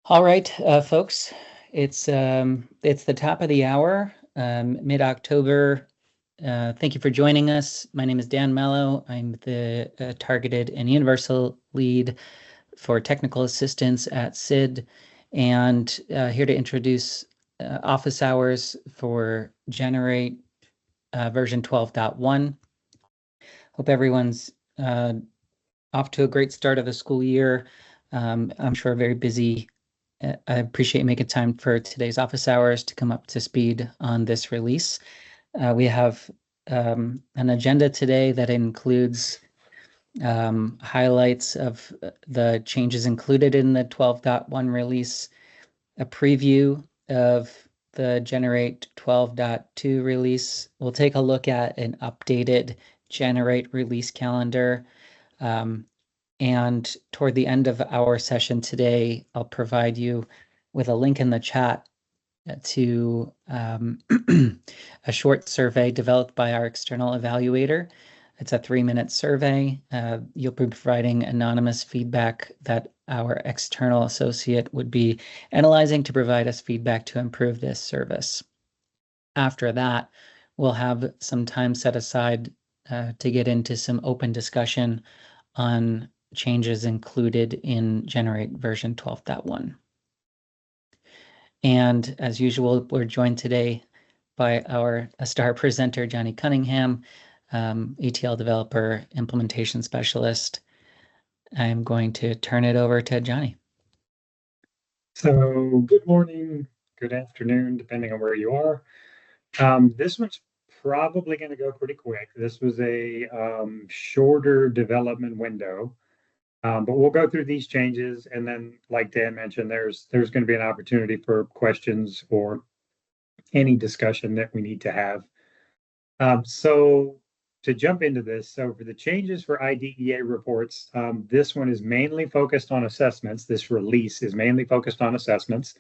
All right, folks, it's the top of the hour, mid-October. Thank you for joining us. My name is Dan Mello. I'm the targeted and universal lead for technical assistance at CIID, and here to introduce office hours for Generate version 12.1. Hope everyone's off to a great start of the school year. I'm sure very busy. I appreciate making time for today's office hours to come up to speed on this release. We have an agenda today that includes highlights of the changes included in the 12.1 release, a preview of the Generate 12.2 release. We'll take a look at an updated Generate release calendar. And toward the end of our session today, I'll provide you with a link in the chat to a short survey developed by our external evaluator. It's a 3-minute survey. You'll be providing anonymous feedback that our external associate would be analyzing to provide us feedback to improve this service. After that, we'll have some time set aside to get into some open discussion on changes included in Generate version 12.1. And as usual, we're joined today by our star presenter, Johnny Cunningham, ETL developer, implementation specialist. I'm going to turn it over to Johnny. So good morning, good afternoon, depending on where you are. This one's probably going to go pretty quick. This was a shorter development window, but we'll go through these changes, and then, like Dan mentioned, there's going to be an opportunity for questions or any discussion that we need to have. So to jump into this, so for the changes for IDEA reports, this one is mainly focused on assessments. This release is mainly focused on assessments.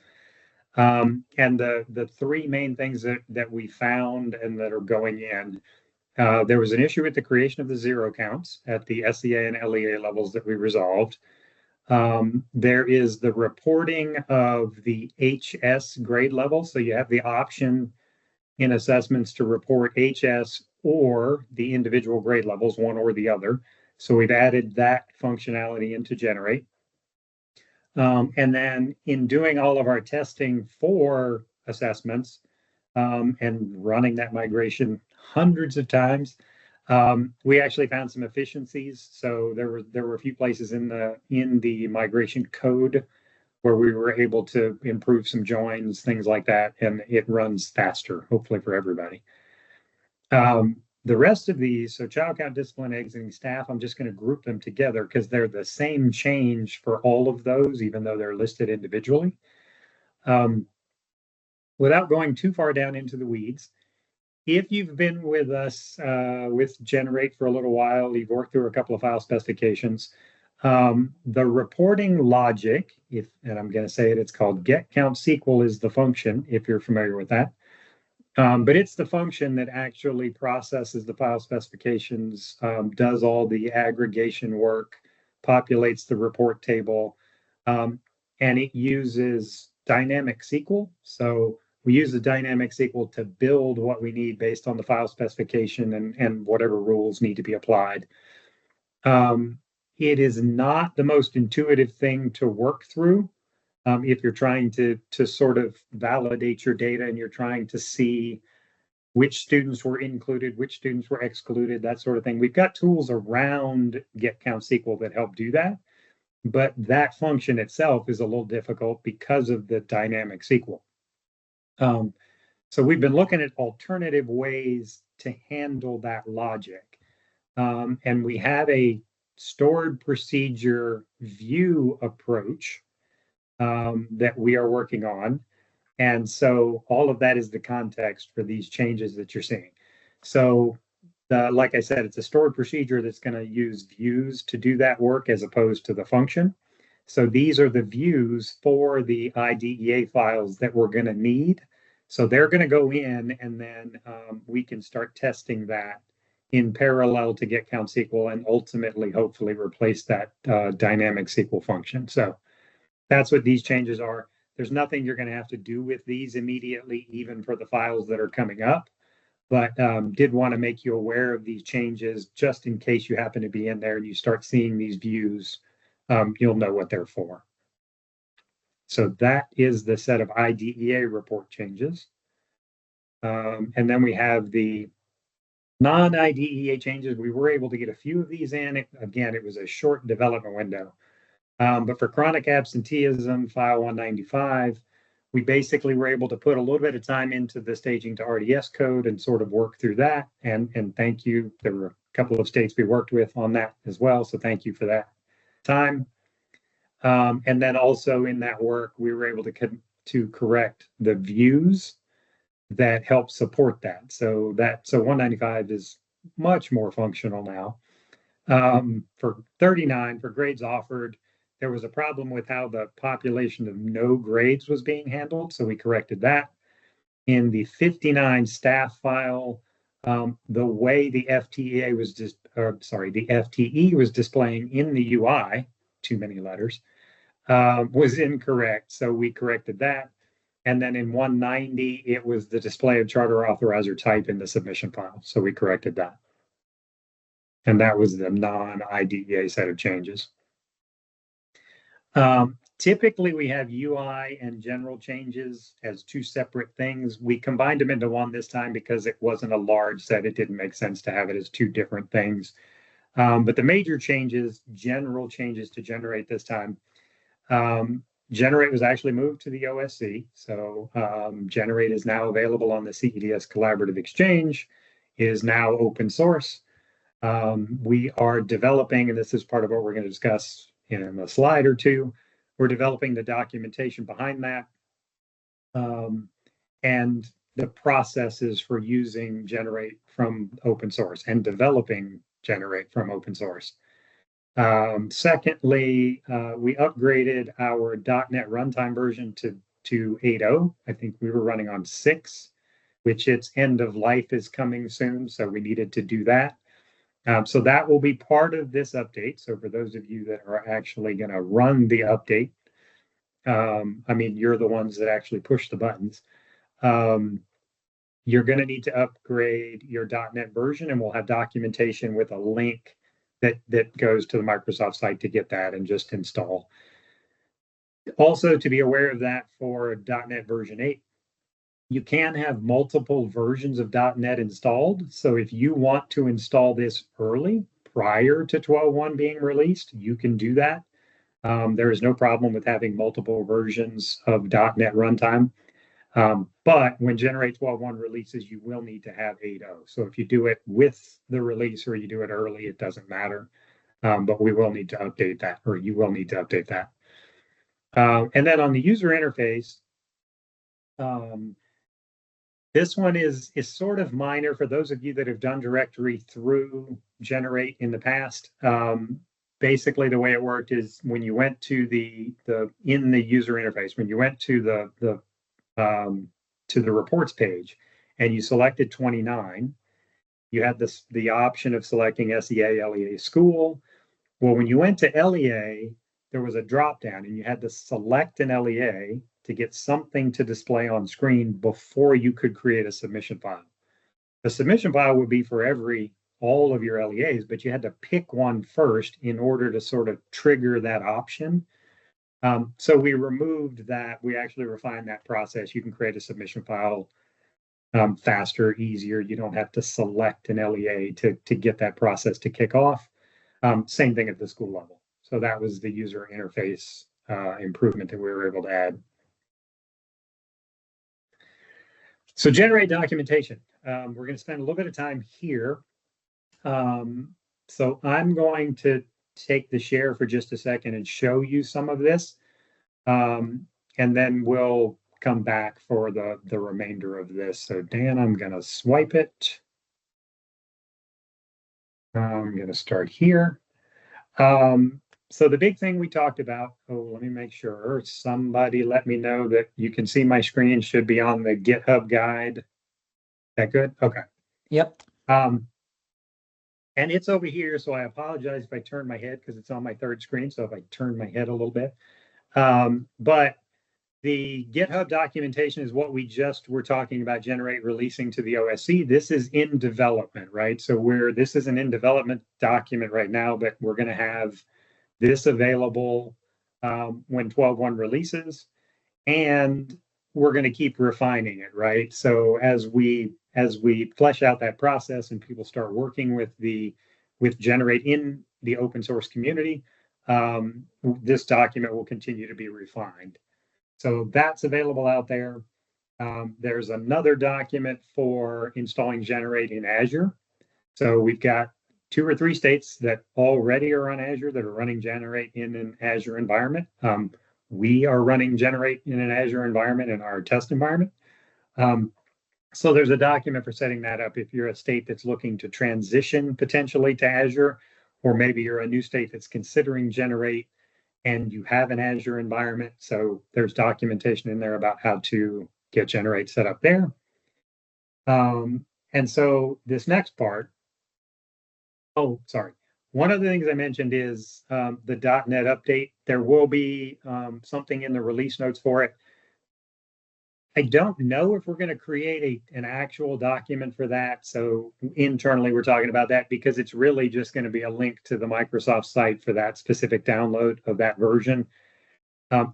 And the three main things that we found and that are going in, there was an issue with the creation of the zero counts at the SEA and LEA levels that we resolved. There is the reporting of the HS grade level. So you have the option in assessments to report HS or the individual grade levels, one or the other. So we've added that functionality into Generate. And then in doing all of our testing for assessments and running that migration hundreds of times, we actually found some efficiencies. So there were a few places in the migration code where we were able to improve some joins, things like that, and it runs faster, hopefully for everybody. The rest of these, so child count, discipline, exiting staff, I'm just going to group them together because they're the same change for all of those, even though they're listed individually. Without going too far down into the weeds, if you've been with us with Generate for a little while, you've worked through a couple of file specifications, the reporting logic, and I'm going to say it, it's called get count SQL is the function, if you're familiar with that. But it's the function that actually processes the file specifications, does all the aggregation work, populates the report table, and it uses dynamic SQL. So we use the dynamic SQL to build what we need based on the file specification and whatever rules need to be applied. It is not the most intuitive thing to work through. If you're trying to sort of validate your data and you're trying to see which students were included, which students were excluded, that sort of thing. We've got tools around get count SQL that help do that, but that function itself is a little difficult because of the dynamic SQL. So we've been looking at alternative ways to handle that logic. And we have a stored procedure view approach that we are working on. And so all of that is the context for these changes that you're seeing. So like I said, it's a stored procedure that's going to use views to do that work as opposed to the function. So these are the views for the IDEA files that we're going to need. So they're going to go in, and then we can start testing that in parallel to get count SQL and ultimately, hopefully, replace that dynamic SQL function. So that's what these changes are. There's nothing you're going to have to do with these immediately, even for the files that are coming up, but did want to make you aware of these changes just in case you happen to be in there and you start seeing these views, you'll know what they're for. So that is the set of IDEA report changes. And then we have the non-IDEA changes. We were able to get a few of these in. Again, it was a short development window. But for chronic absenteeism, file 195, we basically were able to put a little bit of time into the staging to RDS code and sort of work through that. And thank you. There were a couple of states we worked with on that as well. So thank you for that time. And then also in that work, we were able to correct the views that help support that. So 195 is much more functional now. For 39, for grades offered, there was a problem with how the population of no grades was being handled, so we corrected that. In the 59 staff file, the way the FTE was displaying in the UI, too many letters, was incorrect, so we corrected that. And then in 190, it was the display of charter authorizer type in the submission file, so we corrected that. And that was the non-IDEA set of changes. Typically, we have UI and general changes as two separate things. We combined them into one this time because it wasn't a large set. It didn't make sense to have it as two different things. But the major changes, general changes to Generate this time, Generate was actually moved to the OSC. So Generate is now available on the CEDS Collaborative Exchange, is now open source. We are developing, and this is part of what we're going to discuss in a slide or two, we're developing the documentation behind that and the processes for using Generate from open source and developing Generate from open source. Secondly, we upgraded our .NET runtime version to 8.0. I think we were running on 6, which its end of life is coming soon, so we needed to do that. So that will be part of this update. So for those of you that are actually going to run the update, I mean, you're the ones that actually push the buttons. You're going to need to upgrade your .NET version, and we'll have documentation with a link that goes to the Microsoft site to get that and just install. Also, to be aware of that for .NET version 8, you can have multiple versions of .NET installed. So if you want to install this early, prior to 12.1 being released, you can do that. There is no problem with having multiple versions of .NET runtime. But when Generate 12.1 releases, you will need to have 8.0. So if you do it with the release or you do it early, it doesn't matter. But we will need to update that, or you will need to update that. And then on the user interface, this one is sort of minor for those of you that have done directory through Generate in the past. Basically, the way it worked is when you went to in the user interface, when you went to the reports page and you selected 29, you had the option of selecting SEA, LEA, school. Well, when you went to LEA, there was a drop down and you had to select an LEA to get something to display on screen before you could create a submission file. The submission file would be for all of your LEAs, but you had to pick one first in order to sort of trigger that option. So we removed that. We actually refined that process. You can create a submission file faster, easier. You don't have to select an LEA to get that process to kick off. Same thing at the school level. So that was the user interface improvement that we were able to add. So Generate documentation. We're going to spend a little bit of time here. So I'm going to take the share for just a second and show you some of this. And then we'll come back for the remainder of this. So Dan, I'm going to swipe it. I'm going to start here. So the big thing we talked about, let me make sure somebody let me know that you can see my screen, should be on the GitHub guide. That good? Okay. Yep. And it's over here, so I apologize if I turn my head because it's on my third screen. So if I turn my head a little bit, But the GitHub documentation is what we just were talking about, generate, releasing to the OSC. This is in development, right? So this is an in development document right now, but we're going to have this available when 12.1 releases, and we're going to keep refining it, right? So as we flesh out that process and people start working with generate in the open source community, this document will continue to be refined. So that's available out there. There's another document for installing Generate in Azure. So we've got 2 or 3 states that already are on Azure that are running Generate in an Azure environment. We are running Generate in an Azure environment in our test environment. So there's a document for setting that up if you're a state that's looking to transition potentially to Azure, or maybe you're a new state that's considering Generate and you have an Azure environment. So there's documentation in there about how to get Generate set up there. And so this next part, one of the things I mentioned is the .NET update. There will be something in the release notes for it. I don't know if we're going to create an actual document for that. So internally, we're talking about that because it's really just going to be a link to the Microsoft site for that specific download of that version.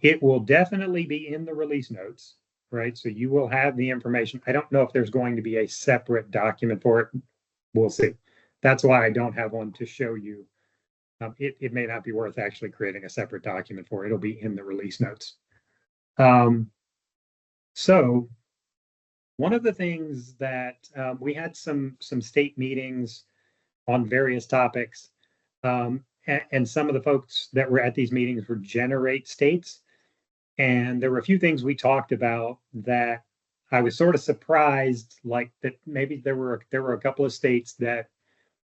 It will definitely be in the release notes, right? So you will have the information. I don't know if there's going to be a separate document for it. We'll see. That's why I don't have one to show you. It may not be worth actually creating a separate document for it. It'll be in the release notes. So one of the things that we had some state meetings on various topics, and some of the folks that were at these meetings were Generate states. And there were a few things we talked about that I was sort of surprised, like that maybe there were a couple of states that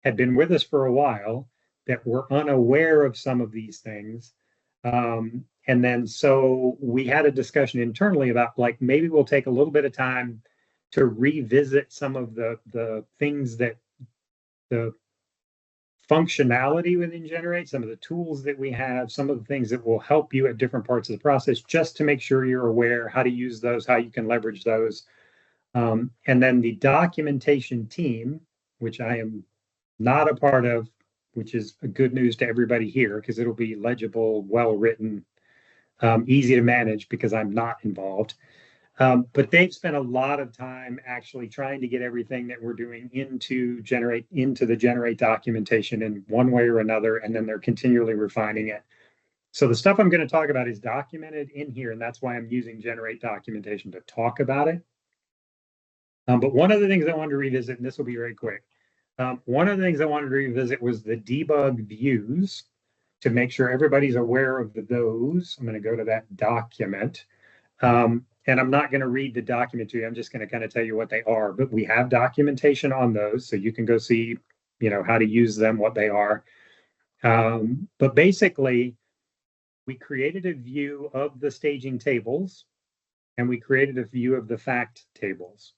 had been with us for a while that were unaware of some of these things. And then so we had a discussion internally about like maybe we'll take a little bit of time to revisit some of the things that the functionality within Generate, some of the tools that we have, some of the things that will help you at different parts of the process, just to make sure you're aware how to use those, how you can leverage those. And then the documentation team, which I am not a part of, which is good news to everybody here because it'll be legible, well-written, easy to manage because I'm not involved. But they've spent a lot of time actually trying to get everything that we're doing into the Generate documentation in one way or another, and then they're continually refining it. So the stuff I'm going to talk about is documented in here, and that's why I'm using Generate documentation to talk about it. But one of the things I wanted to revisit, and this will be very quick, one of the things I wanted to revisit was the debug views to make sure everybody's aware of those. I'm going to go to that document. And I'm not going to read the document to you. I'm just going to kind of tell you what they are. But we have documentation on those, so you can go see, how to use them, what they are. But basically, we created a view of the staging tables, and we created a view of the fact tables,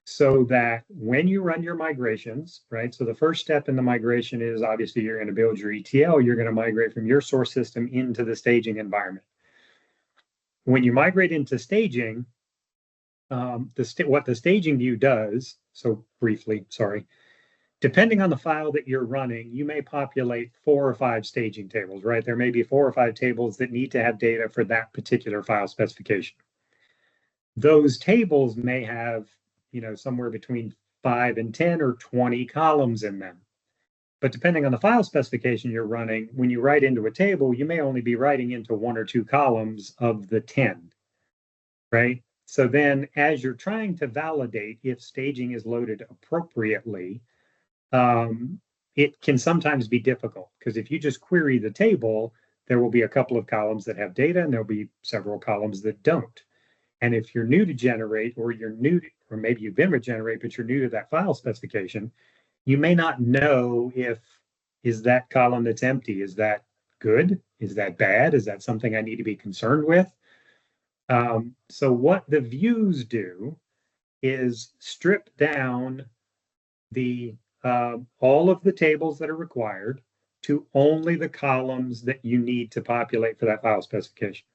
so that when you run your migrations, right? So the first step in the migration is obviously you're going to build your ETL. You're going to migrate from your source system into the staging environment. When you migrate into staging, what the staging view does, so briefly, depending on the file that you're running, you may populate 4 or 5 staging tables, right? There may be 4 or 5 tables that need to have data for that particular file specification. Those tables may have, somewhere between 5 and 10 or 20 columns in them. But depending on the file specification you're running, when you write into a table, you may only be writing into 1 or 2 columns of the 10, right? So then as you're trying to validate if staging is loaded appropriately, it can sometimes be difficult because if you just query the table, there will be a couple of columns that have data and there'll be several columns that don't. And if you're new to Generate, or maybe you've been with Generate, but you're new to that file specification, you may not know is that column that's empty, is that good? Is that bad? Is that something I need to be concerned with? So what the views do is strip down all of the tables that are required to only the columns that you need to populate for that file specification.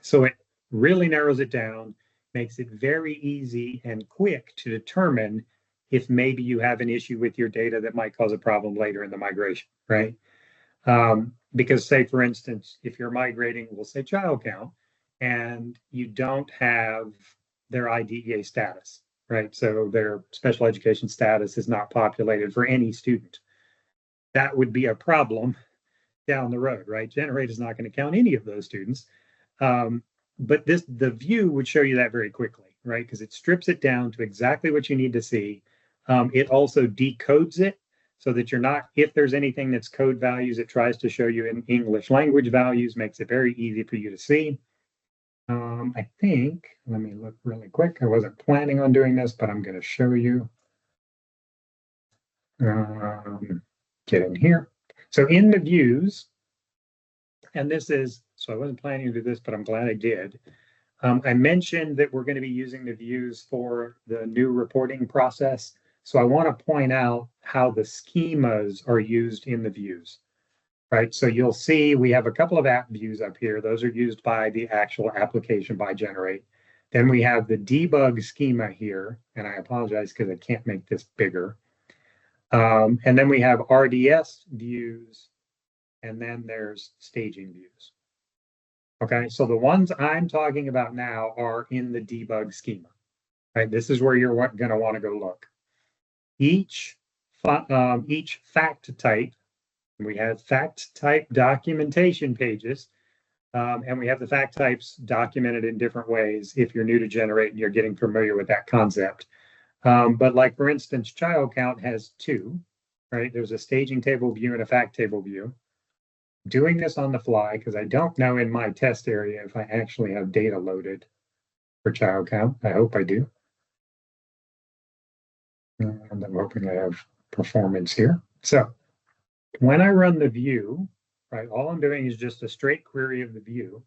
So it really narrows it down, makes it very easy and quick to determine if maybe you have an issue with your data that might cause a problem later in the migration, right? Because say, for instance, if you're migrating, we'll say child count, and you don't have their IDEA status, right? So their special education status is not populated for any student. That would be a problem down the road, right? Generate is not going to count any of those students. But the view would show you that very quickly, right? Because it strips it down to exactly what you need to see. It also decodes it so that you're not, if there's anything that's code values, it tries to show you in English language values, makes it very easy for you to see. I think, let me look really quick. I wasn't planning on doing this, but I'm going to show you. Get in here. So in the views, and this is, so I wasn't planning to do this, but I'm glad I did. I mentioned that we're going to be using the views for the new reporting process. So I want to point out how the schemas are used in the views, right? So you'll see we have a couple of app views up here. Those are used by the actual application by Generate. Then we have the debug schema here, and I apologize because I can't make this bigger. And then we have RDS views, and then there's staging views. Okay, so the ones I'm talking about now are in the debug schema, right? This is where you're going to want to go look. Each fact type, we have fact type documentation pages, and we have the fact types documented in different ways if you're new to Generate and you're getting familiar with that concept. But like, for instance, child count has two, right? There's a staging table view and a fact table view. Doing this on the fly because I don't know in my test area if I actually have data loaded for child count. I hope I do. And I'm hoping I have performance here. So when I run the view, right, all I'm doing is just a straight query of the view.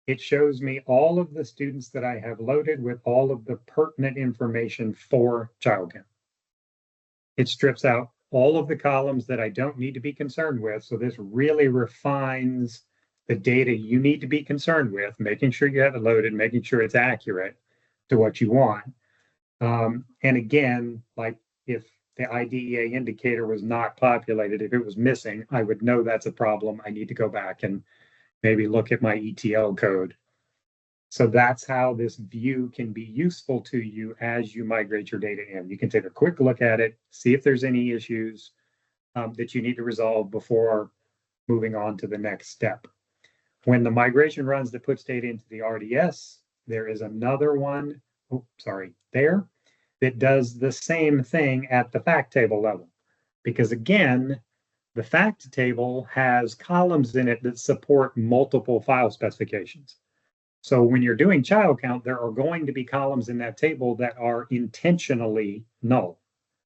It shows me all of the students that I have loaded with all of the pertinent information for child count. It strips out all of the columns that I don't need to be concerned with. So this really refines the data you need to be concerned with, making sure you have it loaded, making sure it's accurate to what you want. And again, like if the IDEA indicator was not populated, if it was missing, I would know that's a problem. I need to go back and maybe look at my ETL code. So that's how this view can be useful to you as you migrate your data in. You can take a quick look at it, see if there's any issues that you need to resolve before moving on to the next step. When the migration runs that puts data into the RDS, there is another one, there, that does the same thing at the fact table level. Because again, the fact table has columns in it that support multiple file specifications. So when you're doing child count, there are going to be columns in that table that are intentionally null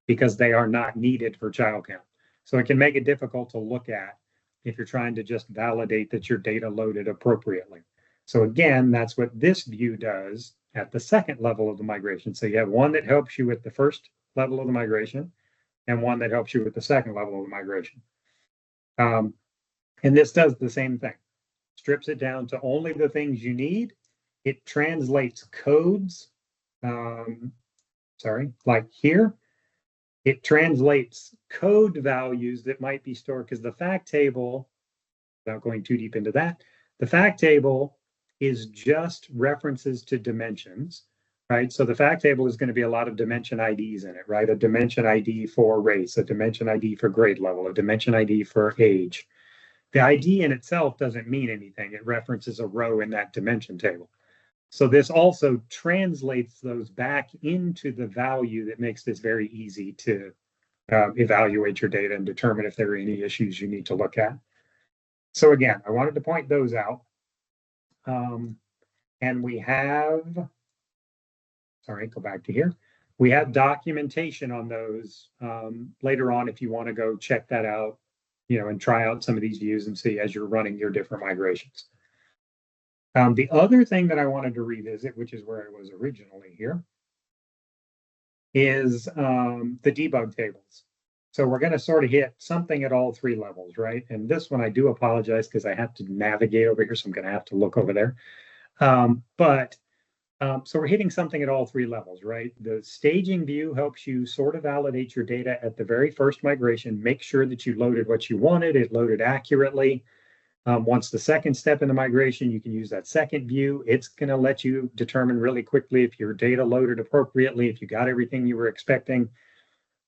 because they are not needed for child count. So it can make it difficult to look at if you're trying to just validate that your data loaded appropriately. So again, that's what this view does at the second level of the migration. So you have one that helps you with the first level of the migration and one that helps you with the second level of the migration. And this does the same thing. Strips it down to only the things you need. It translates codes. Like here, it translates code values that might be stored because the fact table, without going too deep into that, the fact table is just references to dimensions, right? So the fact table is going to be a lot of dimension IDs in it, right? A dimension ID for race, a dimension ID for grade level, a dimension ID for age. The ID in itself doesn't mean anything. It references a row in that dimension table. So this also translates those back into the value that makes this very easy to evaluate your data and determine if there are any issues you need to look at. So again, I wanted to point those out. And we have, go back to here. We have documentation on those later on if you want to go check that out, and try out some of these views and see as you're running your different migrations. The other thing that I wanted to revisit, which is where I was originally here, is the debug tables. So we're going to sort of hit something at all three levels, right? And this one I do apologize because I have to navigate over here, so I'm going to have to look over there. So we're hitting something at all three levels, right? The staging view helps you sort of validate your data at the very first migration, make sure that you loaded what you wanted, it loaded accurately. Once the second step in the migration, you can use that second view. It's going to let you determine really quickly if your data loaded appropriately, if you got everything you were expecting.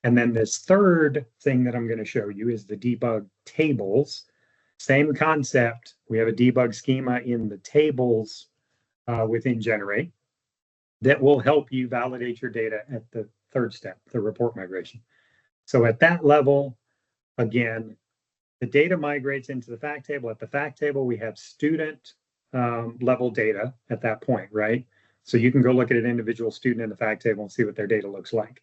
And then this third thing that I'm going to show you is the debug tables. Same concept. We have a debug schema in the tables within Generate that will help you validate your data at the third step, the report migration. So at that level, again, the data migrates into the fact table. At the fact table, we have student level data at that point, right? So you can go look at an individual student in the fact table and see what their data looks like.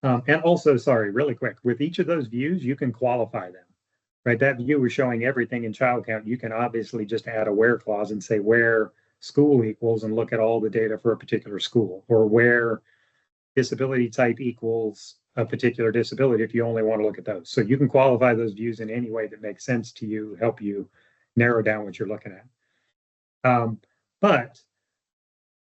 And also, sorry, really quick, with each of those views, you can qualify them, right? That view was showing everything in child count. You can obviously just add a where clause and say where school equals and look at all the data for a particular school, or where disability type equals a particular disability if you only want to look at those. So you can qualify those views in any way that makes sense to you, help you narrow down what you're looking at. But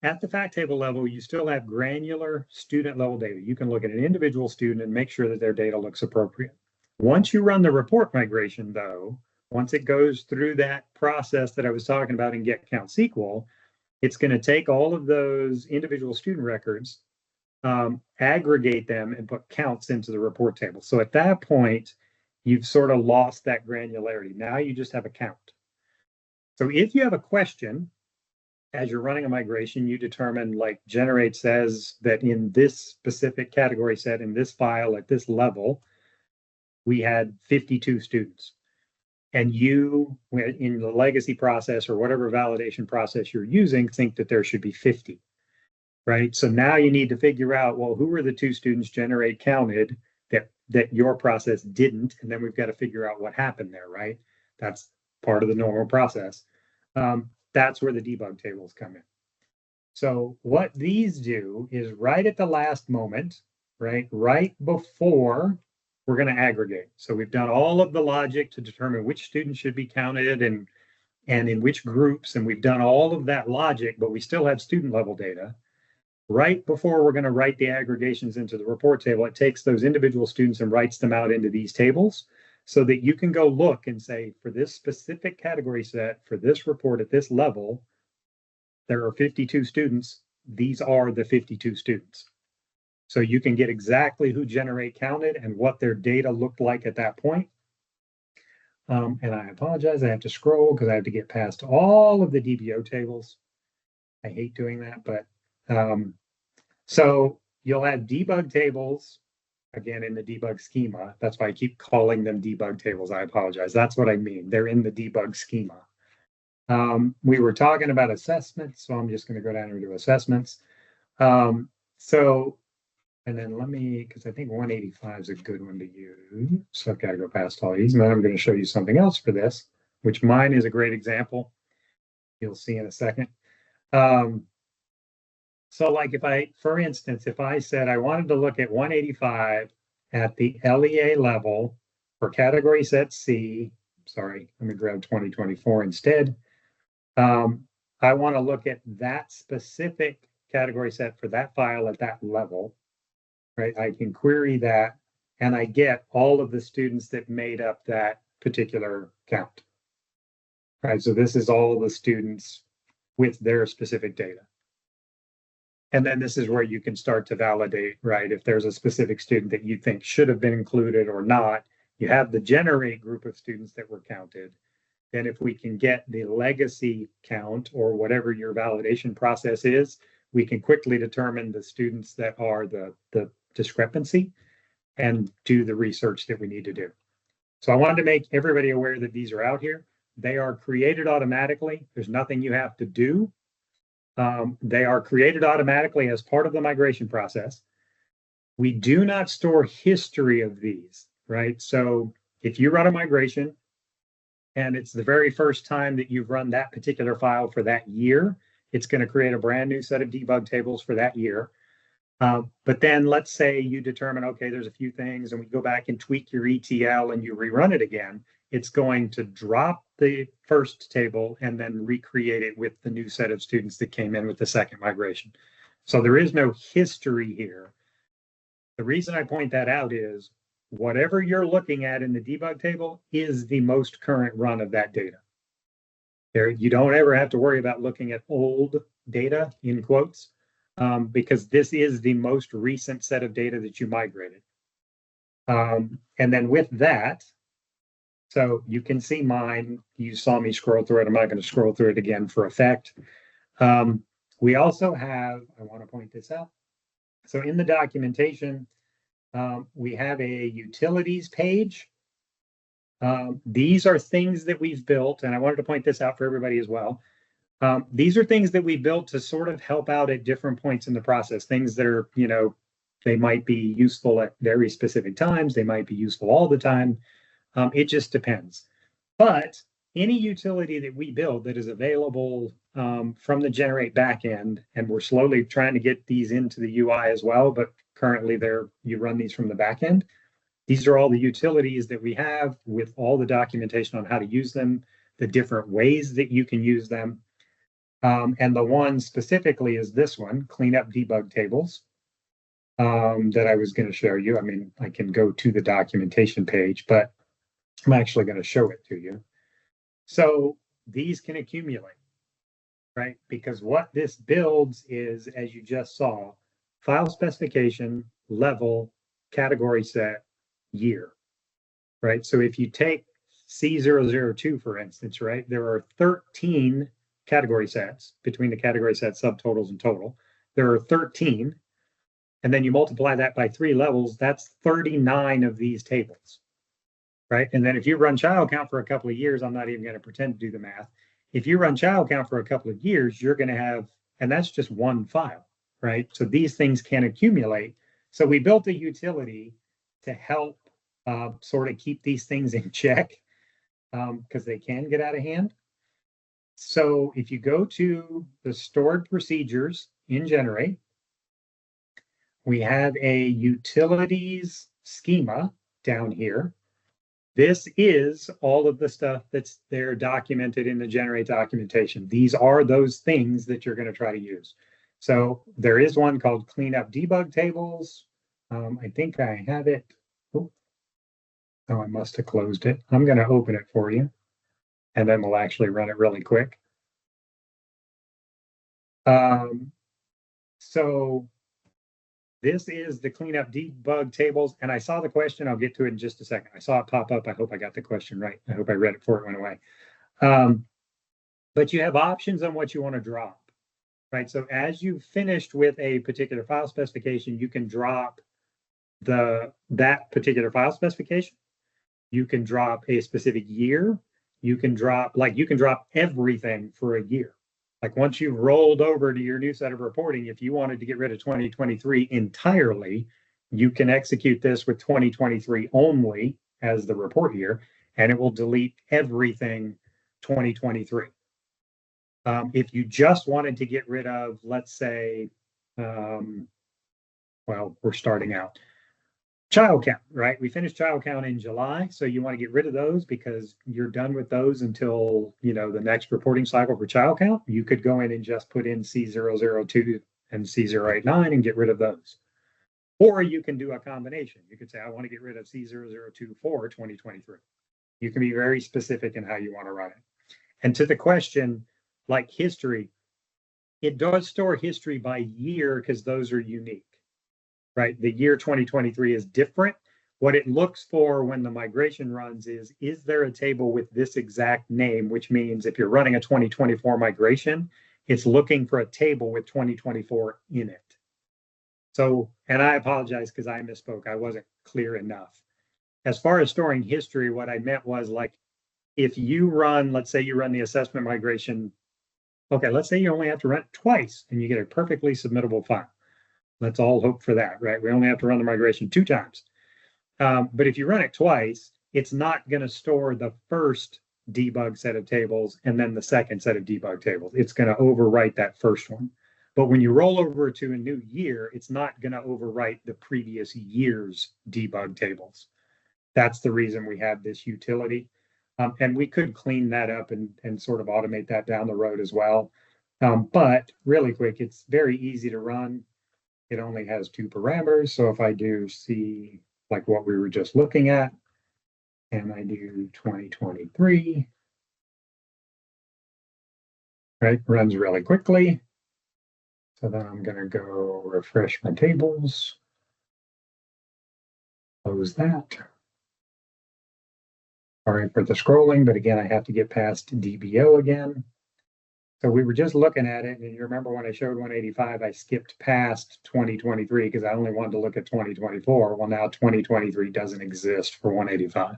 at the fact table level, you still have granular student level data. You can look at an individual student and make sure that their data looks appropriate. Once you run the report migration, though, once it goes through that process that I was talking about in Get Count SQL, it's going to take all of those individual student records, aggregate them, and put counts into the report table. So at that point, you've sort of lost that granularity. Now you just have a count. So if you have a question, as you're running a migration, you determine, like Generate says, that in this specific category set, in this file, at this level, we had 52 students. And you, in the legacy process or whatever validation process you're using, think that there should be 50, right? So now you need to figure out, well, who were the two students Generate counted that your process didn't? And then we've got to figure out what happened there, right? That's part of the normal process. That's where the debug tables come in. So what these do is right at the last moment, right before we're going to aggregate. So we've done all of the logic to determine which students should be counted and in which groups, and we've done all of that logic, but we still have student level data. Right before we're going to write the aggregations into the report table, it takes those individual students and writes them out into these tables so that you can go look and say, for this specific category set, for this report at this level, there are 52 students. These are the 52 students. So you can get exactly who Generate counted and what their data looked like at that point. And I apologize, I have to scroll because I have to get past all of the DBO tables. I hate doing that, but so you'll have debug tables, again, in the debug schema. That's why I keep calling them debug tables. I apologize. That's what I mean. They're in the debug schema. We were talking about assessments, so I'm just going to go down here to assessments. And then let me, because I think 185 is a good one to use. So I've got to go past all these. And then I'm going to show you something else for this, which mine is a great example. You'll see in a second. So like for instance, if I said I wanted to look at 185 at the LEA level for category set C, sorry, let me grab 2024 instead. I want to look at that specific category set for that file at that level, right? I can query that and I get all of the students that made up that particular count, right? So this is all the students with their specific data. And then this is where you can start to validate, right? If there's a specific student that you think should have been included or not, you have the Generate group of students that were counted. Then if we can get the legacy count or whatever your validation process is, we can quickly determine the students that are the discrepancy and do the research that we need to do. So I wanted to make everybody aware that these are out here. They are created automatically. There's nothing you have to do. They are created automatically as part of the migration process. We do not store history of these, right? So if you run a migration and it's the very first time that you've run that particular file for that year, it's going to create a brand new set of debug tables for that year. But then let's say you determine, okay, there's a few things and we go back and tweak your ETL and you rerun it again. it's going to drop the first table and then recreate it with the new set of students that came in with the second migration. So there is no history here. The reason I point that out is whatever you're looking at in the debug table is the most current run of that data. There, you don't ever have to worry about looking at old data in quotes, because this is the most recent set of data that you migrated. And then with that, so you can see mine. You saw me scroll through it. I'm not going to scroll through it again for effect. We also have, I want to point this out. So in the documentation, we have a utilities page. These are things that we've built, and I wanted to point this out for everybody as well. These are things that we built to sort of help out at different points in the process, things that are, you know, they might be useful at very specific times. They might be useful all the time. It just depends. But any utility that we build that is available from the Generate backend, and we're slowly trying to get these into the UI as well, but currently you run these from the backend. These are all the utilities that we have with all the documentation on how to use them, the different ways that you can use them. And the one specifically is this one, cleanup debug tables, that I was going to show you. I mean, I can go to the documentation page, but I'm actually going to show it to you. So these can accumulate, right? Because what this builds is, as you just saw, file specification, level, category set, year, right? So if you take C002, for instance, right, there are 13 category sets between the category set, subtotals, and total. There are 13. And then you multiply that by 3 levels, that's 39 of these tables, right? And then if you run child count for a couple of years, I'm not even going to pretend to do the math. If you run child count for a couple of years, you're going to have, and that's just one file, right? So these things can accumulate. So we built a utility to help sort of keep these things in check, because they can get out of hand. So if you go to the stored procedures in Generate, we have a utilities schema down here. This is all of the stuff that's there documented in the Generate documentation. These are those things that you're going to try to use. So there is one called cleanup debug tables. I think I have it. Oh, I must have closed it. I'm going to open it for you, and then we'll actually run it really quick. So this is the cleanup debug tables, and I saw the question. I'll get to it in just a second. I saw it pop up. I hope I got the question right. I hope I read it before it went away. But you have options on what you want to drop, right? So as you've finished with a particular file specification, you can drop that particular file specification. You can drop a specific year. You can drop everything for a year. Like once you've rolled over to your new set of reporting, if you wanted to get rid of 2023 entirely, you can execute this with 2023 only as the report year, and it will delete everything 2023. If you just wanted to get rid of, let's say, well, we're starting out. Child count, right? We finished child count in July, so you want to get rid of those because you're done with those until, you know, the next reporting cycle for child count. You could go in and just put in C002 and C089 and get rid of those. Or you can do a combination. You could say, I want to get rid of C002 for 2023. You can be very specific in how you want to run it. And to the question, like history, it does store history by year because those are unique. Right, the year 2023 is different. What it looks for when the migration runs is there a table with this exact name, which means if you're running a 2024 migration, it's looking for a table with 2024 in it. So, and I apologize because I misspoke. I wasn't clear enough. As far as storing history, what I meant was like, if you run, let's say you run the assessment migration, okay, let's say you only have to run it twice and you get a perfectly submittable file. Let's all hope for that, right? We only have to run the migration 2 times. But if you run it twice, it's not going to store the first debug set of tables and then the second set of debug tables. It's going to overwrite that first one. But when you roll over to a new year, it's not going to overwrite the previous year's debug tables. That's the reason we have this utility. And we could clean that up and sort of automate that down the road as well. But really quick, it's very easy to run. It only has 2 parameters. So if I do see like what we were just looking at, and I do 2023, right, runs really quickly. So then I'm going to go refresh my tables, close that. Sorry for the scrolling, but again, I have to get past DBO again. So we were just looking at it, and you remember when I showed 185, I skipped past 2023 because I only wanted to look at 2024. Well, now 2023 doesn't exist for 185.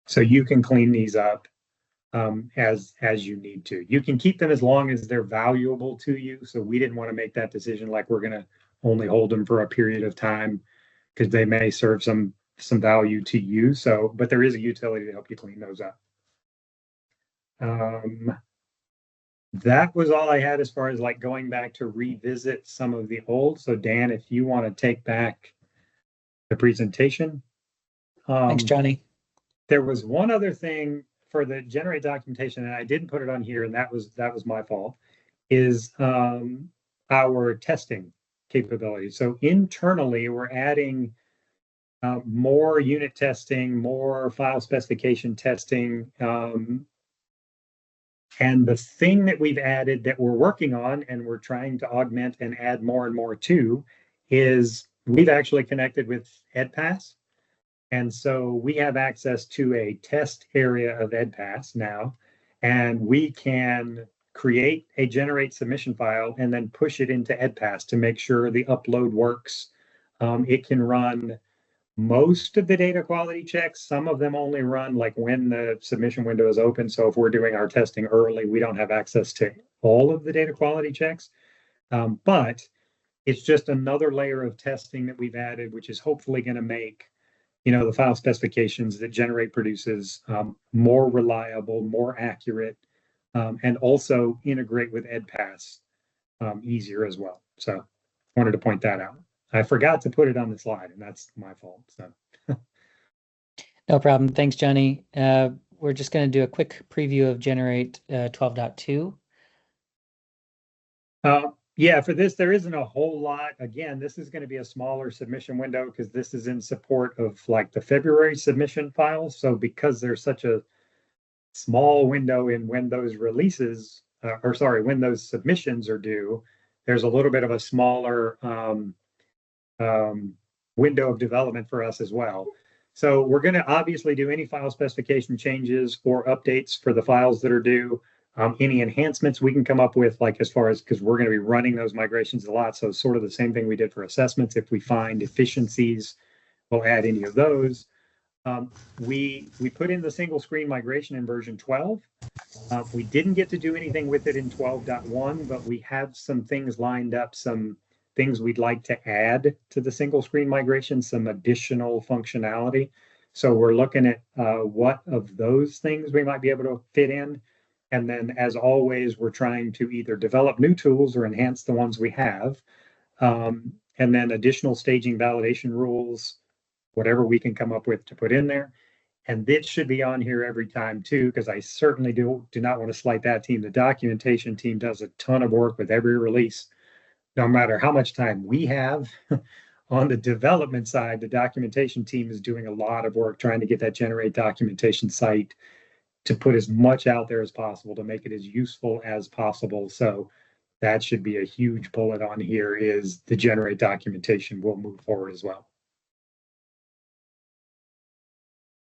So you can clean these up as you need to. You can keep them as long as they're valuable to you. So we didn't want to make that decision like we're going to only hold them for a period of time because they may serve some value to you. So, but there is a utility to help you clean those up. That was all I had as far as like going back to revisit some of the old. So Dan, if you want to take back the presentation. Thanks, Johnny. There was one other thing for the generate documentation, and I didn't put it on here, and that was my fault, is our testing capability. So internally, we're adding more unit testing, more file specification testing. And the thing that we've added that we're working on and we're trying to augment and add more and more to is we've actually connected with EdPass. And so we have access to a test area of EdPass now, and we can create a generate submission file and then push it into EdPass to make sure the upload works. It can run most of the data quality checks. Some of them only run like when the submission window is open. So if we're doing our testing early, we don't have access to all of the data quality checks. But it's just another layer of testing that we've added, which is hopefully going to make the file specifications that Generate produces more reliable, more accurate, and also integrate with EdPass easier as well. So wanted to point that out. I forgot to put it on the slide, and that's my fault. So no problem. Thanks, Johnny. We're just going to do a quick preview of Generate 12.2. Yeah, for this, there isn't a whole lot. Again, this is going to be a smaller submission window because this is in support of like the February submission files. So because there's such a small window in when those releases, when those submissions are due, there's a little bit of a smaller window of development for us as well. So we're going to obviously do any file specification changes or updates for the files that are due. Any enhancements we can come up with, like as far as, because we're going to be running those migrations a lot. So sort of the same thing we did for assessments. If we find efficiencies, we'll add any of those. We put in the single screen migration in version 12. We didn't get to do anything with it in 12.1, but we have some things lined up, some things we'd like to add to the single screen migration, some additional functionality. So we're looking at what of those things we might be able to fit in. And then, as always, we're trying to either develop new tools or enhance the ones we have. And then additional staging validation rules, whatever we can come up with to put in there. And this should be on here every time too, because I certainly do not want to slight that team. The documentation team does a ton of work with every release. No matter how much time we have on the development side, the documentation team is doing a lot of work trying to get that Generate documentation site to put as much out there as possible to make it as useful as possible. So that should be a huge bullet on here, is the Generate documentation will move forward as well.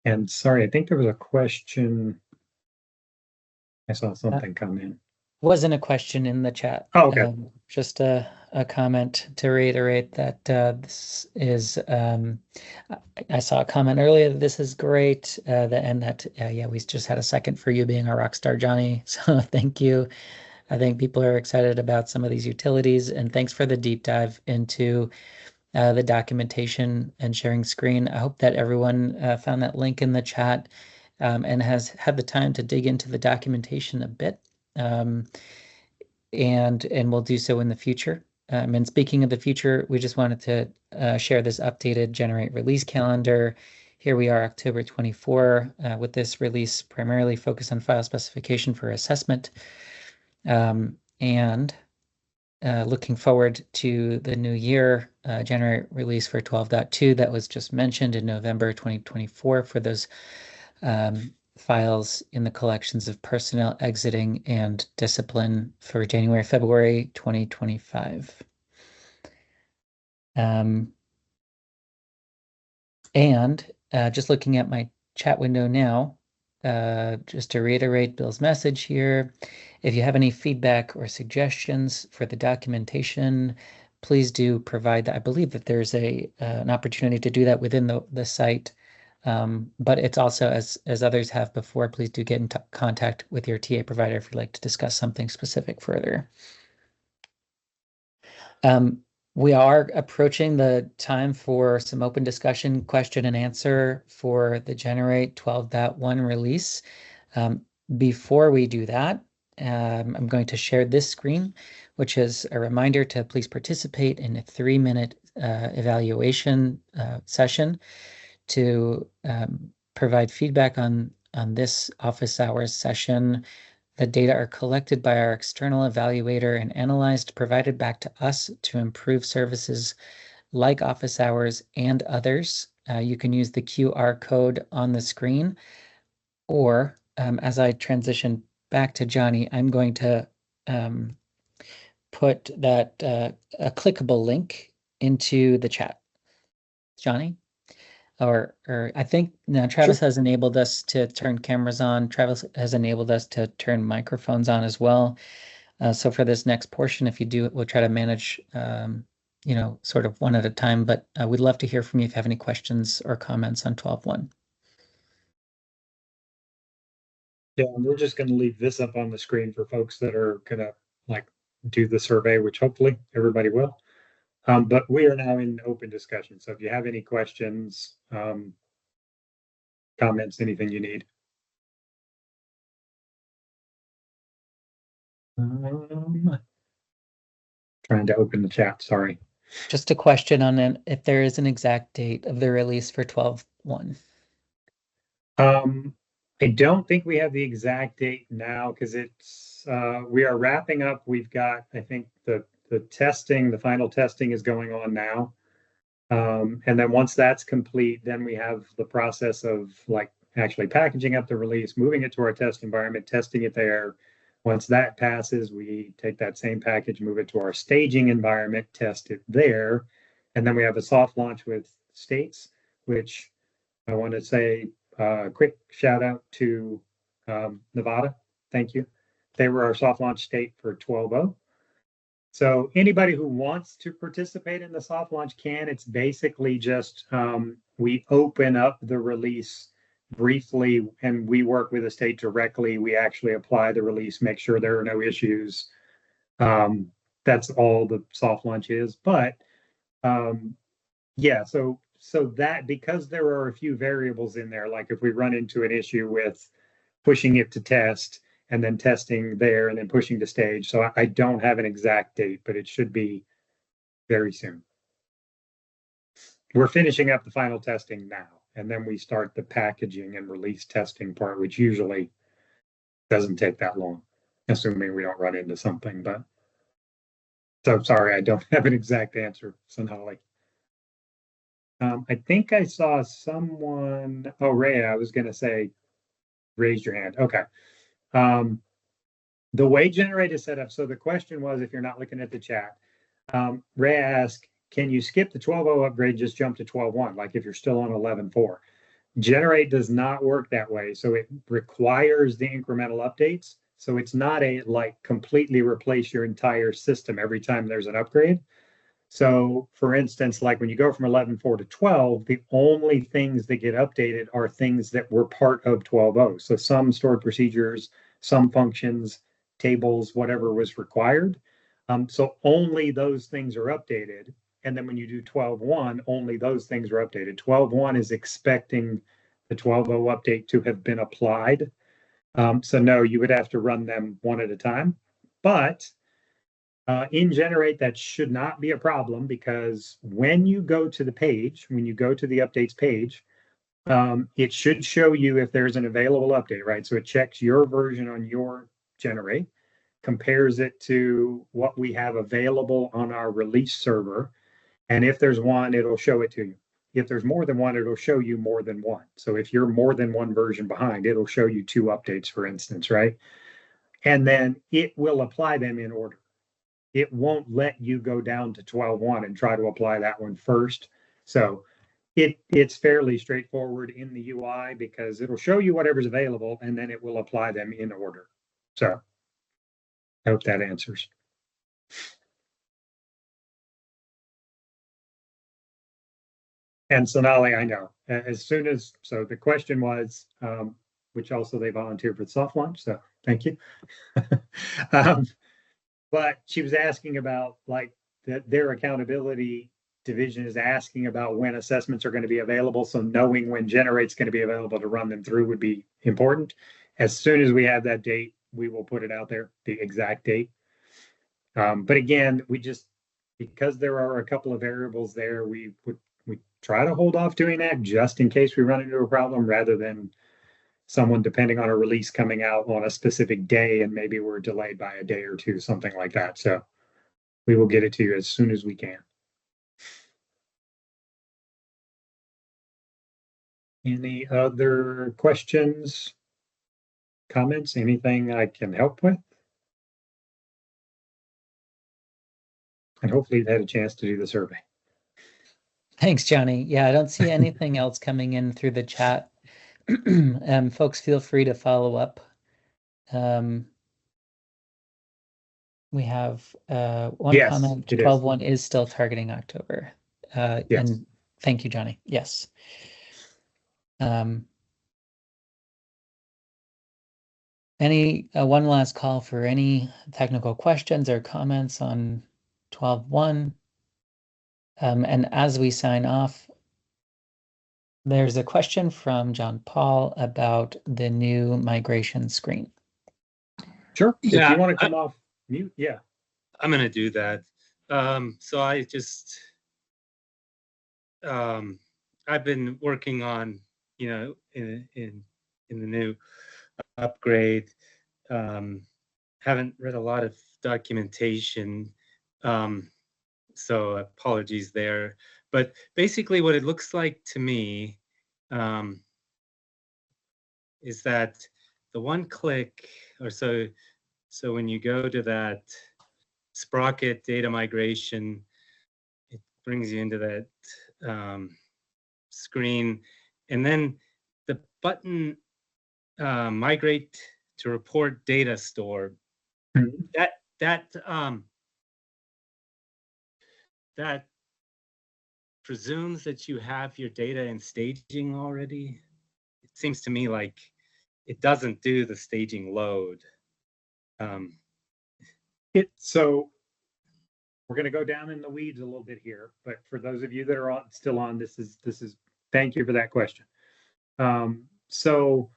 And sorry, I think there was a question. I saw something come in. Wasn't a question in the chat. Oh, okay. Just a comment to reiterate that this is, I saw a comment earlier that this is great, yeah, we just had a second for you being our rock star, Johnny. So thank you. I think people are excited about some of these utilities, and thanks for the deep dive into the documentation and sharing screen. I hope that everyone found that link in the chat and has had the time to dig into the documentation a bit. And we'll do so in the future. And speaking of the future, we just wanted to share this updated Generate release calendar here we are, October 24, with this release primarily focused on file specification for assessment. And looking forward to the new year, January release for 12.2 that was just mentioned in November 2024 for those files in the collections of personnel exiting and discipline for January, February 2025. And just looking at my chat window now, just to reiterate Bill's message here, if you have any feedback or suggestions for the documentation, please do provide that. I believe that there's an opportunity to do that within the site, but it's also, as others have before, please do get in contact with your TA provider if you'd like to discuss something specific further. We are approaching the time for some open discussion, question and answer for the Generate 12.1 release. Before we do that, I'm going to share this screen, which is a reminder to please participate in a 3-minute evaluation session to provide feedback on this office hours session. The data are collected by our external evaluator and analyzed, provided back to us to improve services like office hours and others. You can use the QR code on the screen, or as I transition back to Johnny, I'm going to put that a clickable link into the chat. Johnny? Or I think now Travis has enabled us to turn cameras on. Travis has enabled us to turn microphones on as well. So for this next portion, if you do, we'll try to manage, sort of one at a time, but we'd love to hear from you if you have any questions or comments on 12.1. Yeah, we're just going to leave this up on the screen for folks that are going to do the survey, which hopefully everybody will. But we are now in open discussion. So if you have any questions, comments, anything you need. Trying to open the chat, sorry. Just a question on if there is an exact date of the release for 12.1. I don't think we have the exact date now because it's we are wrapping up. We've got, I think the testing, the final testing is going on now. And then once that's complete, then we have the process of actually packaging up the release, moving it to our test environment, testing it there. Once that passes, we take that same package, move it to our staging environment, test it there. And then we have a soft launch with states, which I want to say quick shout out to Nevada. Thank you. They were our soft launch state for 12.0. So anybody who wants to participate in the soft launch can. It's basically just we open up the release briefly and we work with the state directly. We actually apply the release, make sure there are no issues. That's all the soft launch is. But yeah, so that, because there are a few variables in there, like if we run into an issue with pushing it to test and then testing there and then pushing to stage. So I don't have an exact date, but it should be very soon. We're finishing up the final testing now, and then we start the packaging and release testing part, which usually doesn't take that long, assuming we don't run into something. But so sorry, I don't have an exact answer, Sonali. I think I saw someone, oh, Ray, I was going to say, raise your hand. Okay. The way Generate is set up, so the question was, if you're not looking at the chat, Ray asked, can you skip the 12.0 upgrade, just jump to 12.1, like if you're still on 11.4? Generate does not work that way. So it requires the incremental updates. So it's not a completely replace your entire system every time there's an upgrade. So for instance, like when you go from 11.4 to 12, the only things that get updated are things that were part of 12.0. So some stored procedures, some functions, tables, whatever was required. So only those things are updated. And then when you do 12.1, only those things are updated. 12.1 is expecting the 12.0 update to have been applied. So no, you would have to run them one at a time. But in Generate, that should not be a problem, because when you go to the page, when you go to the updates page, It should show you if there's an available update, right? So it checks your version on your generate, compares it to what we have available on our release server. And if there's one, it'll show it to you. If there's more than one, it'll show you more than one. So if you're more than one version behind, it'll show you two updates, for instance, right? And then it will apply them in order. It won't let you go down to 12.1 and try to apply that one first. So it's fairly straightforward in the UI because it'll show you whatever's available and then it will apply them in order. So I hope that answers. And Sonali, I know, as soon as, so the question was, which also they volunteered for the soft launch, so thank you. But she was asking about like their accountability division is asking about when assessments are going to be available. So knowing when Generate's going to be available to run them through would be important. As soon as we have that date, we will put it out there, the exact date. But again, we just, because there are a couple of variables there, we try to hold off doing that just in case we run into a problem rather than someone depending on a release coming out on a specific day and maybe we're delayed by a day or two, something like that. So we will get it to you as soon as we can. Any other questions, comments, anything I can help with? And hopefully you've had a chance to do the survey. Thanks, Johnny. Yeah, I don't see anything else coming in through the chat. Folks, feel free to follow up. We have one comment, 12.1 is still targeting October. Yes. And thank you, Johnny. Yes. Any one last call for any technical questions or comments on 12.1. And as we sign off, there's a question from John Paul about the new migration screen. Sure. Yeah, if you want to come off mute, yeah. I'm going to do that. So I just, I've been working on, you know, in the new upgrade. Haven't read a lot of documentation, so apologies there. But basically what it looks like to me is that the one click, or so when you go to that Sprocket data migration, it brings you into that screen, and then the button migrate to report data stored. That presumes that you have your data in staging already. It seems to me like it doesn't do the staging load. So we're going to go down in the weeds a little bit here, but for those of you that are still on, this is thank you for that question. So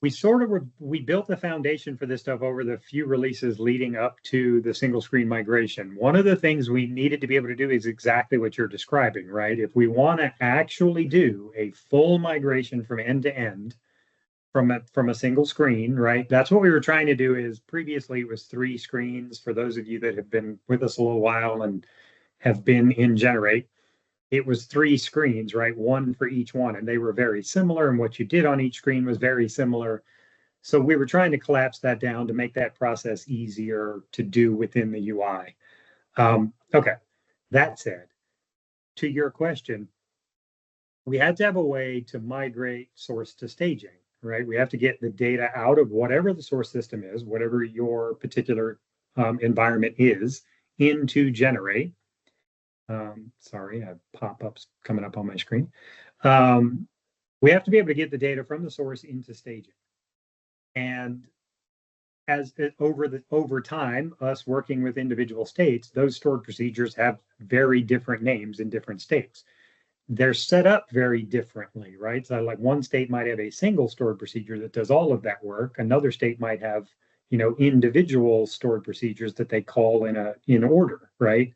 we built the foundation for this stuff over the few releases leading up to the single screen migration. One of the things we needed to be able to do is exactly what you're describing, right? If we want to actually do a full migration from end to end from a single screen, right? That's what we were trying to do. Is previously it was 3 screens. For those of you that have been with us a little while and have been in Generate, it was 3 screens, right? One for each one, and they were very similar, and what you did on each screen was very similar. So we were trying to collapse that down to make that process easier to do within the UI. Okay, that said, to your question, we had to have a way to migrate source to staging, right? We have to get the data out of whatever the source system is, whatever your particular environment is, into Generate. Sorry, I have pop-ups coming up on my screen. We have to be able to get the data from the source into staging. And as over time, us working with individual states, those stored procedures have very different names in different states. They're set up very differently, right? So like one state might have a single stored procedure that does all of that work. Another state might have, you know, individual stored procedures that they call in order, right?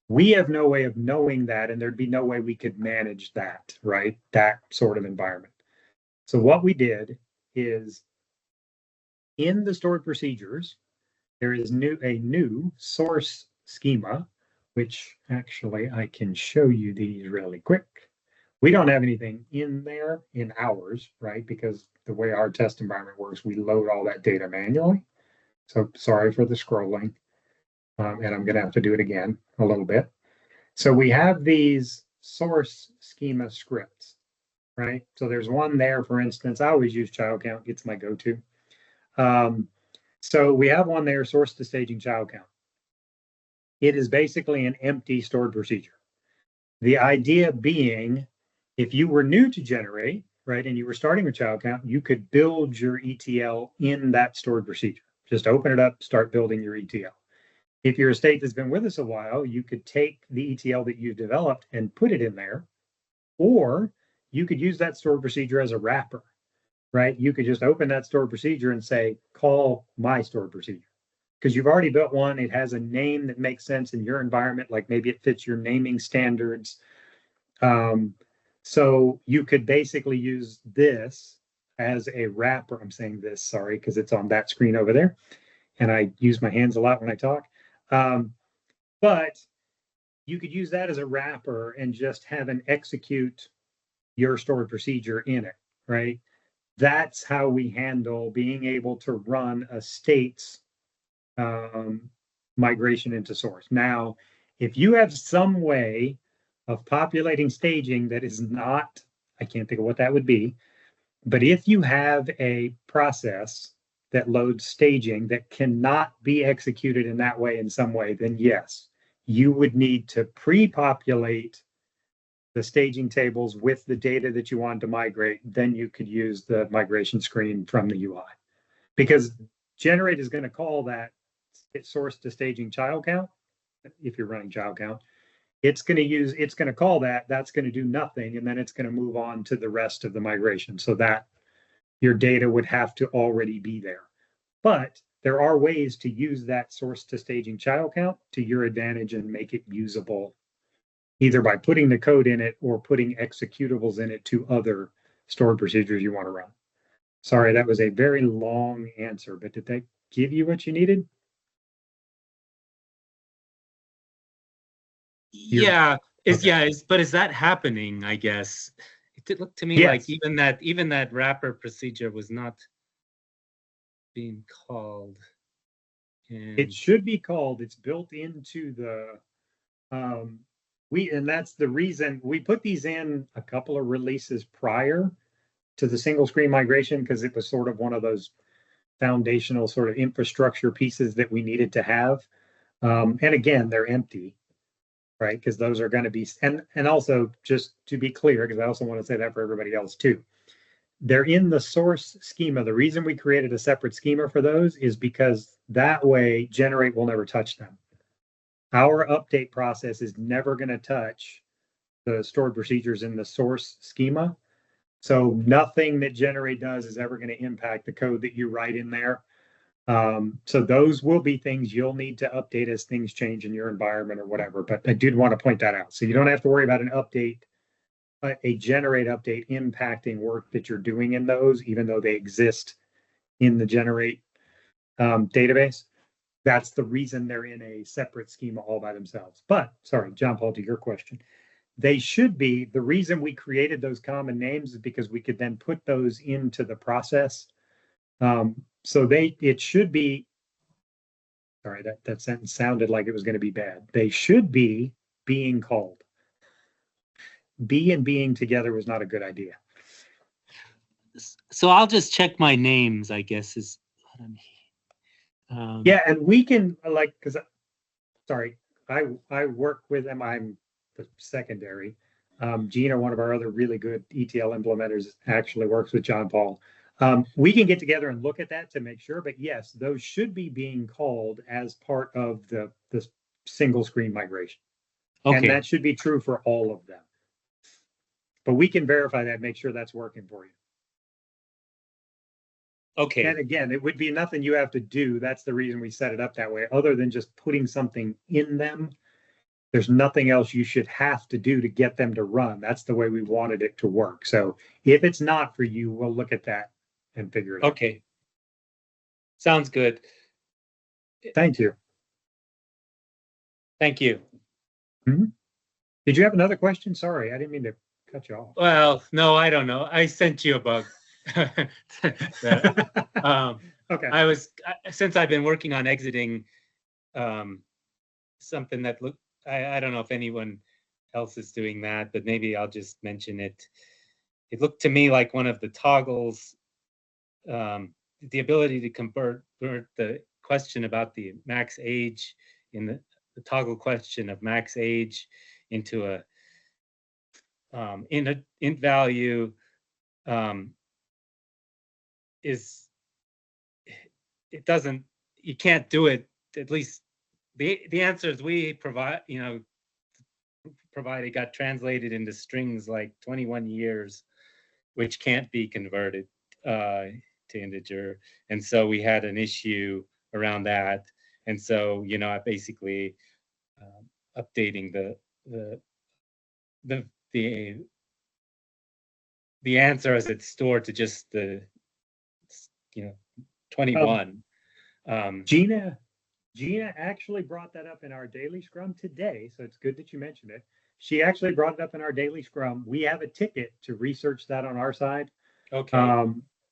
We have no way of knowing that, and there'd be no way we could manage that, right? That sort of environment. So what we did is in the stored procedures, there is a new source schema, which actually I can show you these really quick. We don't have anything in there in ours, right? Because the way our test environment works, we load all that data manually. So sorry for the scrolling. And I'm going to have to do it again a little bit. So we have these source schema scripts, right? So there's one there, for instance, I always use child count, it's my go-to. So we have one there, source to staging child count. It is basically an empty stored procedure. The idea being, if you were new to generate, right, and you were starting with child count, you could build your ETL in that stored procedure. Just open it up, start building your ETL. If you're a state that's been with us a while, you could take the ETL that you've developed and put it in there, or you could use that stored procedure as a wrapper, right? You could just open that stored procedure and say, call my stored procedure. Because you've already built one, it has a name that makes sense in your environment, like maybe it fits your naming standards. So you could basically use this as a wrapper. I'm saying this, sorry, because it's on that screen over there. And I use my hands a lot when I talk. But you could use that as a wrapper and just have an execute your stored procedure in it, right? That's how we handle being able to run a state's migration into source. Now, if you have some way of populating staging that is not, I can't think of what that would be, but if you have a process that loads staging that cannot be executed in that way in some way, then yes, you would need to pre-populate the staging tables with the data that you want to migrate. Then you could use the migration screen from the UI, because generate is going to call that source to staging child count. If you're running child count, it's going to call that, that's going to do nothing. And then it's going to move on to the rest of the migration, so that your data would have to already be there. But there are ways to use that source to staging child count to your advantage and make it usable, either by putting the code in it or putting executables in it to other stored procedures you want to run. Sorry, that was a very long answer, but did that give you what you needed? Yeah, but is that happening? I guess it did look to me like even that wrapper procedure was not being called. And it should be called. It's built into the and that's the reason we put these in a couple of releases prior to the single screen migration, because it was sort of one of those foundational sort of infrastructure pieces that we needed to have. And again, they're empty, right? Because those are going to be, and also just to be clear, because I also want to say that for everybody else too, they're in the source schema. The reason we created a separate schema for those is because that way generate will never touch them. Our update process is never going to touch the stored procedures in the source schema. So nothing that generate does is ever going to impact the code that you write in there. So those will be things you'll need to update as things change in your environment or whatever. But I did want to point that out. So you don't have to worry about an update, a generate update impacting work that you're doing in those, even though they exist in the generate database. That's the reason they're in a separate schema all by themselves. But sorry, John Paul, to your question, they should be. The reason we created those common names is because we could then put those into the process. So it should be, sorry, that sentence sounded like it was going to be bad. They should be being called. Be and being together was not a good idea. So I'll just check my names, I guess, is what I mean. Yeah, and we can, like, because, sorry, I work with them. I'm the secondary. Gina, one of our other really good ETL implementers, actually works with John Paul. We can get together and look at that to make sure, but yes, those should be being called as part of the single screen migration. Okay. And that should be true for all of them. But we can verify that, make sure that's working for you. Okay. And again, it would be nothing you have to do. That's the reason we set it up that way, other than just putting something in them. There's nothing else you should have to do to get them to run. That's the way we wanted it to work. So if it's not for you, we'll look at that and figure it out. Okay. Sounds good. Thank you. Thank you. Did you have another question? Sorry, I didn't mean to cut you off. Well, no, I don't know. I sent you a bug. Okay. Since I've been working on exiting something that I don't know if anyone else is doing that, but maybe I'll just mention it. It looked to me like one of the toggles, the ability to convert the question about the max age in the toggle question of max age into a int value you can't do it. At least the answers we provided got translated into strings like 21 years, which can't be converted to integer. And so we had an issue around that. And so, I basically updating the answer as it's stored to just the 21. Gina actually brought that up in our daily scrum today, so it's good that you mentioned it. She actually brought it up in our daily scrum. We have a ticket to research that on our side. Okay.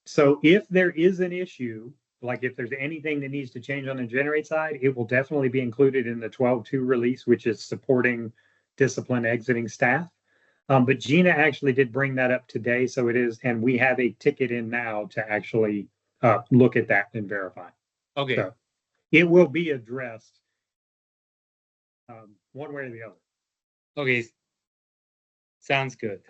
So if there is an issue, like if there's anything that needs to change on the generate side, it will definitely be included in the 12.2 release, which is supporting discipline exiting staff. But Gina actually did bring that up today, so it is, and we have a ticket in now to actually look at that and verify. Okay. So it will be addressed one way or the other. Okay. Sounds good.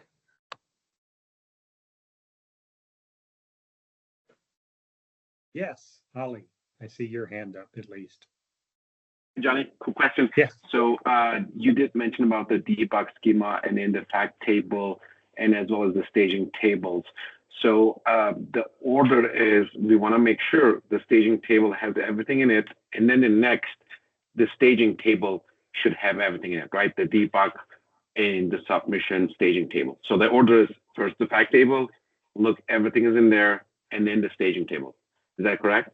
Yes, Ollie, I see your hand up at least. Johnny, quick question. Yes. So you did mention about the debug schema and then the fact table and as well as the staging tables. So the order is we want to make sure the staging table has everything in it, and then the staging table should have everything in it, right? The debug and the submission staging table. So the order is first the fact table, look, everything is in there, and then the staging table. Is that correct?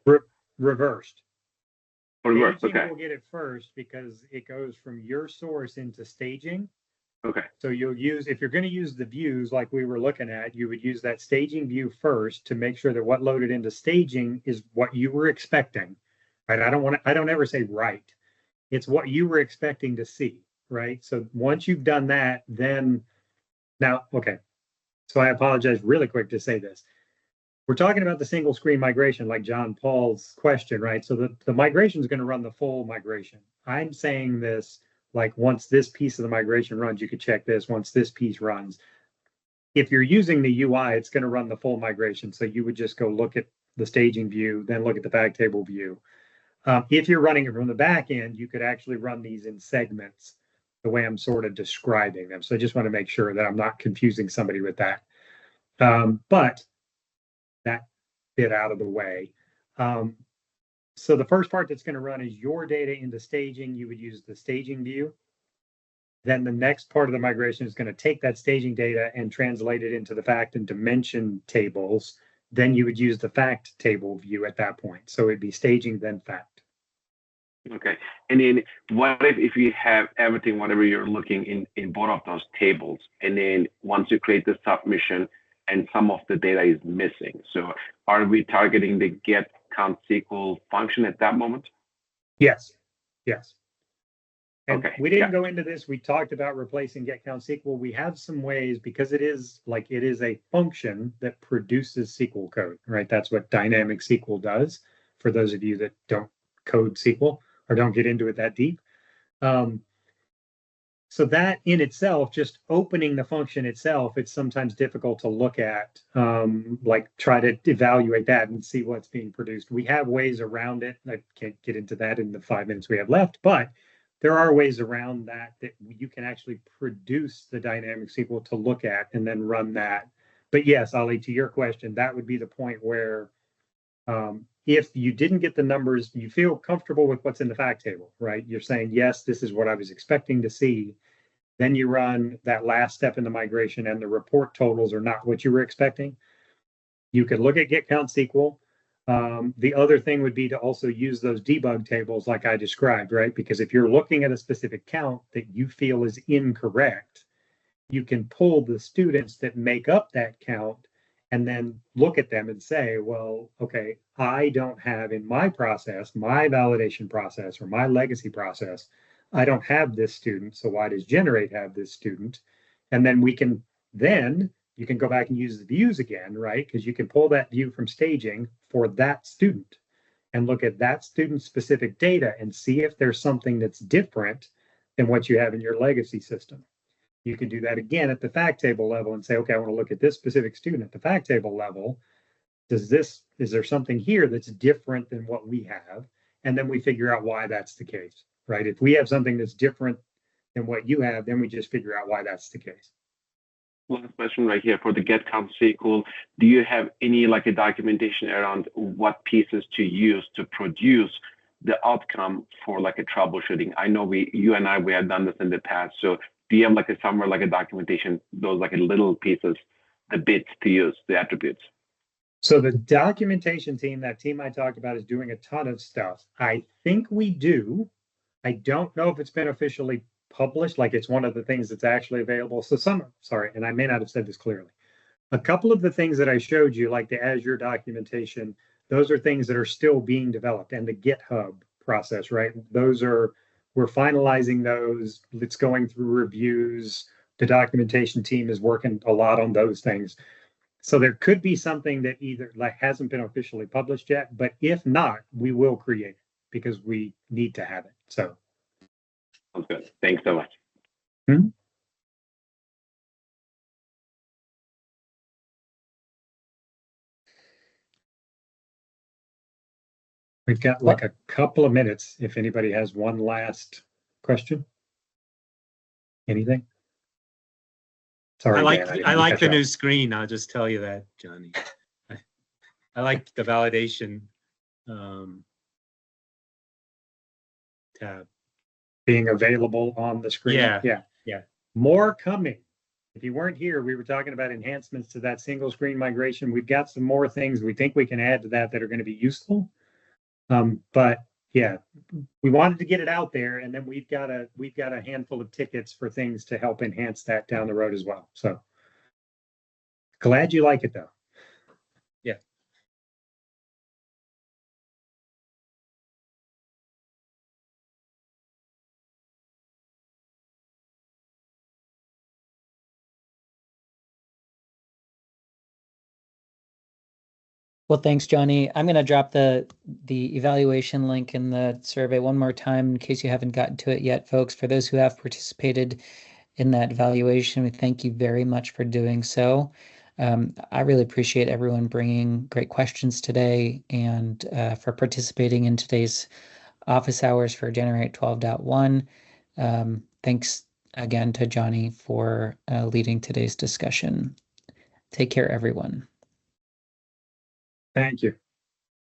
Reversed. Reversed, Staging okay. will get it first because it goes from your source into staging. Okay. So you'll use, if you're going to use the views like we were looking at, you would use that staging view first to make sure that what loaded into staging is what you were expecting, right? I don't ever say right. It's what you were expecting to see, right? So once you've done that, then now, okay. So I apologize really quick to say this. We're talking about the single screen migration, like John Paul's question, right? So the migration is going to run the full migration. I'm saying this like once this piece of the migration runs, you could check this. Once this piece runs, if you're using the UI, it's going to run the full migration. So you would just go look at the staging view, then look at the fact table view. If you're running it from the back end, you could actually run these in segments, the way I'm sort of describing them. So I just want to make sure that I'm not confusing somebody with that. But that bit out of the way. So the first part that's going to run is your data into staging. You would use the staging view. Then the next part of the migration is going to take that staging data and translate it into the fact and dimension tables. Then you would use the fact table view at that point. So it'd be staging, then fact. Okay. And then what if you have everything, whatever you're looking in both of those tables, and then once you create the submission and some of the data is missing? So are we targeting the get count SQL function at that moment? Yes. Yes. And okay. We didn't go into this. We talked about replacing get count SQL. We have some ways because it is a function that produces SQL code, right? That's what dynamic SQL does for those of you that don't code SQL or don't get into it that deep. So that in itself, just opening the function itself, it's sometimes difficult to look at, like try to evaluate that and see what's being produced. We have ways around it. I can't get into that in the 5 minutes we have left, but there are ways around that you can actually produce the dynamic SQL to look at and then run that. But yes, Ali, to your question, that would be the point where if you didn't get the numbers, you feel comfortable with what's in the fact table, right? You're saying, yes, this is what I was expecting to see. Then you run that last step in the migration and the report totals are not what you were expecting. You could look at get count SQL. The other thing would be to also use those debug tables like I described, right? Because if you're looking at a specific count that you feel is incorrect, you can pull the students that make up that count and then look at them and say, well, okay, I don't have in my process, my validation process or my legacy process, I don't have this student. So why does Generate have this student? And then you can go back and use the views again, right? Because you can pull that view from staging for that student and look at that student specific data and see if there's something that's different than what you have in your legacy system. You can do that again at the fact table level and say, okay, I want to look at this specific student at the fact table level. Is there something here that's different than what we have? And then we figure out why that's the case, right? If we have something that's different than what you have, then we just figure out why that's the case. Last question right here for the get count SQL. Do you have any like a documentation around what pieces to use to produce the outcome for like a troubleshooting? I know you and I have done this in the past. So do you have like somewhere like a documentation, those like a little pieces, the bits to use, the attributes? So the documentation team, that team I talked about, is doing a ton of stuff. I think we do. I don't know if it's been officially published, like it's one of the things that's actually available. So and I may not have said this clearly. A couple of the things that I showed you, like the Azure documentation, those are things that are still being developed, and the GitHub process, right? We're finalizing those. It's going through reviews. The documentation team is working a lot on those things. So there could be something that either like hasn't been officially published yet, but if not, we will create it because we need to have it. So. Sounds good. Thanks so much. We've got like a couple of minutes if anybody has one last question. Anything? Sorry, I like the new screen. I'll just tell you that, Johnny. I like the validation tab. Being available on the screen. Yeah. More coming. If you weren't here, we were talking about enhancements to that single screen migration. We've got some more things we think we can add to that are going to be useful. But yeah, we wanted to get it out there, and then we've got a handful of tickets for things to help enhance that down the road as well. So glad you like it though. Yeah. Well, thanks, Johnny. I'm going to drop the evaluation link in the survey one more time in case you haven't gotten to it yet, folks. For those who have participated in that evaluation, we thank you very much for doing so. I really appreciate everyone bringing great questions today and for participating in today's office hours for Generate 12.1. Thanks again to Johnny for leading today's discussion. Take care, everyone. Thank you.